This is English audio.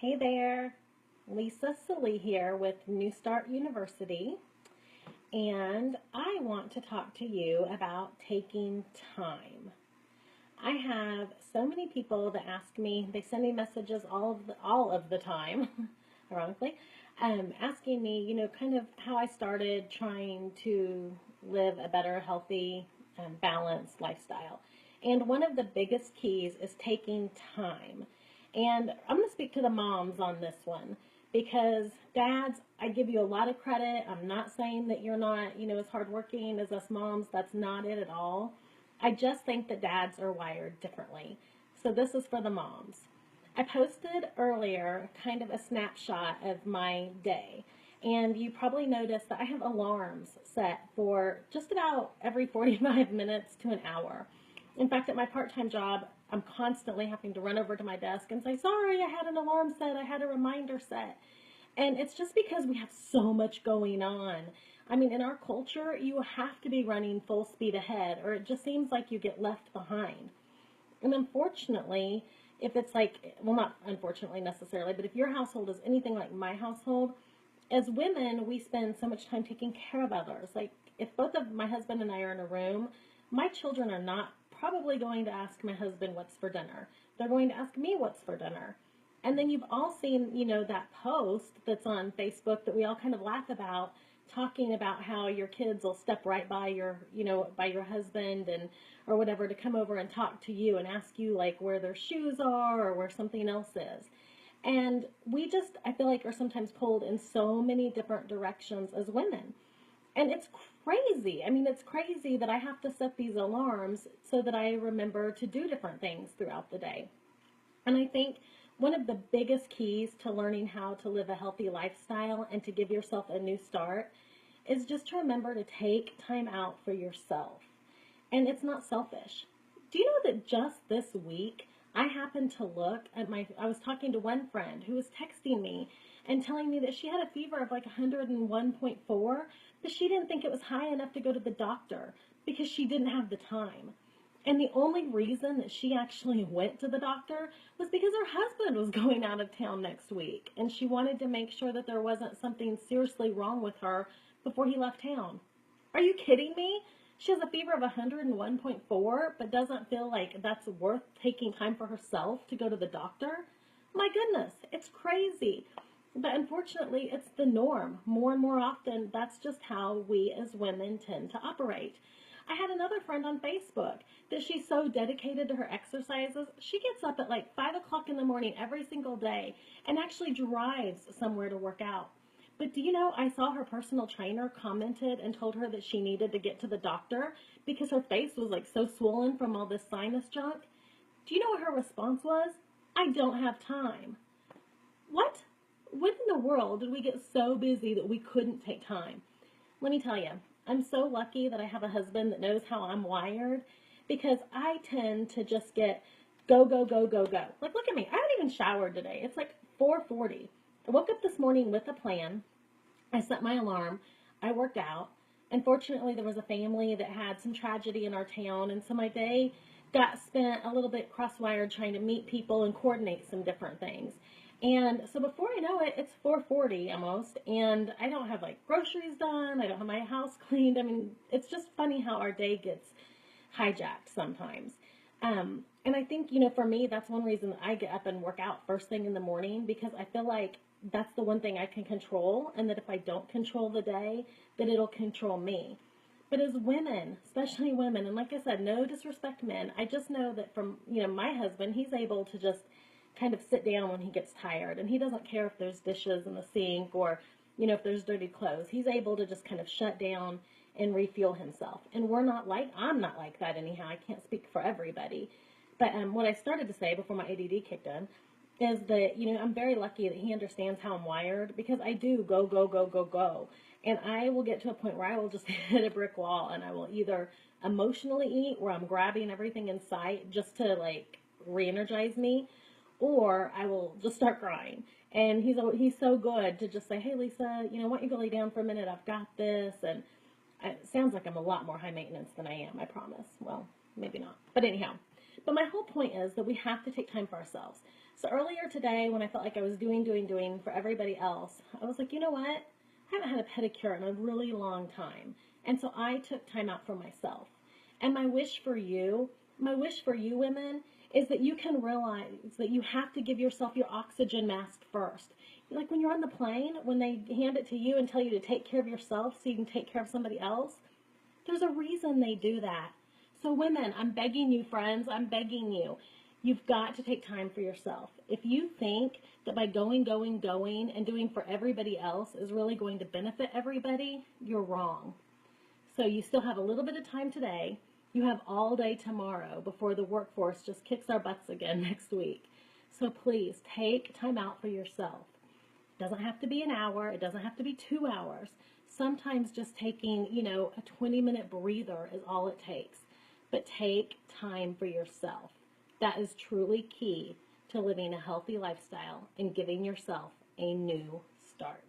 Hey there, Lisa Silly here with New Start University, and I want to talk to you about taking time. I have so many people that ask me, they send me messages all of the time, ironically, asking me, kind of how I started trying to live a better, healthy, balanced lifestyle. And one of the biggest keys is taking time. And I'm going to speak to the moms on this one because dads, I give you a lot of credit. I'm not saying that you're not, as hardworking as us moms. That's not it at all. I just think that dads are wired differently. So this is for the moms. I posted earlier kind of a snapshot of my day. And you probably noticed that I have alarms set for just about every 45 minutes to an hour. In fact, at my part-time job, I'm constantly having to run over to my desk and say, sorry, I had an alarm set, I had a reminder set. And it's just because we have so much going on. I mean, in our culture, you have to be running full speed ahead, or it just seems like you get left behind. And unfortunately, if it's like, well, not unfortunately necessarily, but if your household is anything like my household, as women, we spend so much time taking care of others. Like, if both of my husband and I are in a room, my children are not probably going to ask my husband what's for dinner. They're going to ask me what's for dinner. And then you've all seen, that post that's on Facebook that we all kind of laugh about, talking about how your kids will step right by by your husband and or whatever to come over and talk to you and ask you like where their shoes are or where something else is. And we just, I feel like, are sometimes pulled in so many different directions as women. And it's crazy. I mean, it's crazy that I have to set these alarms so that I remember to do different things throughout the day. And I think one of the biggest keys to learning how to live a healthy lifestyle and to give yourself a new start is just to remember to take time out for yourself. And it's not selfish. Do you know that just this week, I happened to look at I was talking to one friend who was texting me and telling me that she had a fever of like 101.4, but she didn't think it was high enough to go to the doctor because she didn't have the time. And the only reason that she actually went to the doctor was because her husband was going out of town next week, and she wanted to make sure that there wasn't something seriously wrong with her before he left town. Are you kidding me? She has a fever of 101.4, but doesn't feel like that's worth taking time for herself to go to the doctor? My goodness, it's crazy. But unfortunately, it's the norm. More and more often, that's just how we as women tend to operate. I had another friend on Facebook that she's so dedicated to her exercises. She gets up at like 5 o'clock in the morning every single day and actually drives somewhere to work out. But do you know, I saw her personal trainer commented and told her that she needed to get to the doctor because her face was like so swollen from all this sinus junk. Do you know what her response was? I don't have time. What? When in the world did we get so busy that we couldn't take time? Let me tell you, I'm so lucky that I have a husband that knows how I'm wired because I tend to just get go, go, go, go, go. Like, look at me. I haven't even showered today. It's like 4:40. I woke up this morning with a plan. I set my alarm. I worked out. Unfortunately, there was a family that had some tragedy in our town, and so my day got spent a little bit cross-wired trying to meet people and coordinate some different things. And so before I know it, it's 4:40 almost, and I don't have like groceries done. I don't have my house cleaned. I mean, it's just funny how our day gets hijacked sometimes. And I think, for me, that's one reason that I get up and work out first thing in the morning because I feel like that's the one thing I can control, and that if I don't control the day, that it'll control me. But as women, especially women, and like I said, no disrespect men, I just know that from, my husband, he's able to just kind of sit down when he gets tired, and he doesn't care if there's dishes in the sink or, if there's dirty clothes. He's able to just kind of shut down and refuel himself. And I'm not like that anyhow. I can't speak for everybody. But what I started to say before my ADD kicked in is that, I'm very lucky that he understands how I'm wired because I do go, go, go, go, go. And I will get to a point where I will just hit a brick wall and I will either emotionally eat where I'm grabbing everything in sight just to like re-energize me, or I will just start crying. And he's so good to just say, hey, Lisa, why don't you go lay down for a minute? I've got this. And it sounds like I'm a lot more high maintenance than I am, I promise. Well, maybe not. But anyhow, but my whole point is that we have to take time for ourselves. So earlier today, when I felt like I was doing for everybody else, I was like, you know what? I haven't had a pedicure in a really long time. And so I took time out for myself. And my wish for you women, is that you can realize that you have to give yourself your oxygen mask first. Like when you're on the plane, when they hand it to you and tell you to take care of yourself so you can take care of somebody else, there's a reason they do that. So women, I'm begging you, friends, I'm begging you. You've got to take time for yourself. If you think that by going, and doing for everybody else is really going to benefit everybody, you're wrong. So you still have a little bit of time today. You have all day tomorrow before the workforce just kicks our butts again next week. So please take time out for yourself. It doesn't have to be an hour. It doesn't have to be 2 hours. Sometimes just taking, a 20-minute breather is all it takes. But take time for yourself. That is truly key to living a healthy lifestyle and giving yourself a new start.